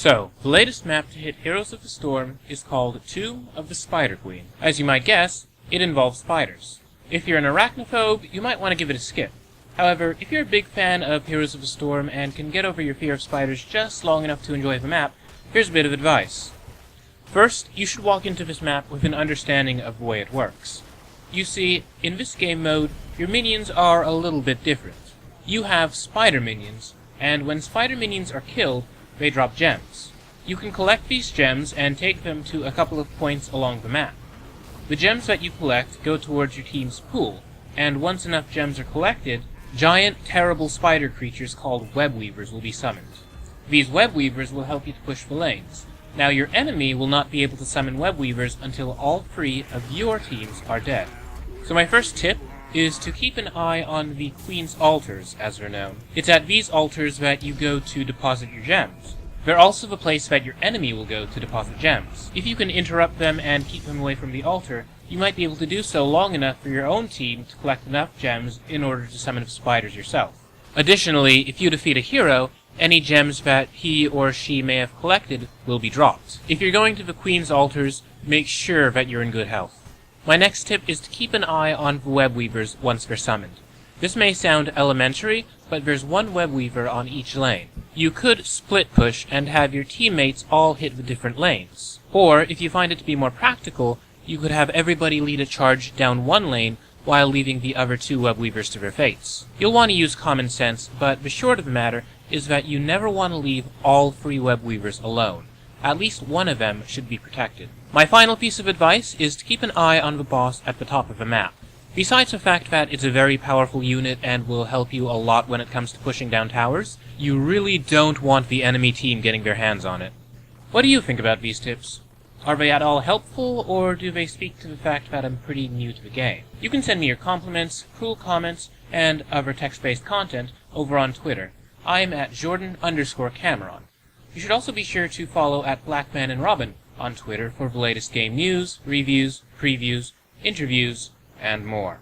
So, the latest map to hit Heroes of the Storm is called Tomb of the Spider Queen. As you might guess, it involves spiders. If you're an arachnophobe, you might want to give it a skip. However, if you're a big fan of Heroes of the Storm and can get over your fear of spiders just long enough to enjoy the map, here's a bit of advice. First, you should walk into this map with an understanding of the way it works. You see, in this game mode, your minions are a little bit different. You have spider minions, and when spider minions are killed, they drop gems. You can collect these gems and take them to a couple of points along the map. The gems that you collect go towards your team's pool, and once enough gems are collected, giant, terrible spider creatures called web weavers will be summoned. These web weavers will help you to push the lanes. Now your enemy will not be able to summon web weavers until all 3 of your teams are dead. So my first tip is to keep an eye on the Queen's Altars, as they're known. It's at these altars that you go to deposit your gems. They're also the place that your enemy will go to deposit gems. If you can interrupt them and keep them away from the altar, you might be able to do so long enough for your own team to collect enough gems in order to summon spiders yourself. Additionally, if you defeat a hero, any gems that he or she may have collected will be dropped. If you're going to the Queen's Altars, make sure that you're in good health. My next tip is to keep an eye on the web weavers once they're summoned. This may sound elementary, but there's one web weaver on each lane. You could split push and have your teammates all hit the different lanes. Or, if you find it to be more practical, you could have everybody lead a charge down one lane while leaving the other 2 web weavers to their fates. You'll want to use common sense, but the short of the matter is that you never want to leave all 3 web weavers alone. At least one of them should be protected. My final piece of advice is to keep an eye on the boss at the top of the map. Besides the fact that it's a very powerful unit and will help you a lot when it comes to pushing down towers, you really don't want the enemy team getting their hands on it. What do you think about these tips? Are they at all helpful, or do they speak to the fact that I'm pretty new to the game? You can send me your compliments, cruel comments, and other text-based content over on Twitter. I'm at Jordan_Cameron. You should also be sure to follow at Blackman and Robin on Twitter for the latest game news, reviews, previews, interviews, and more.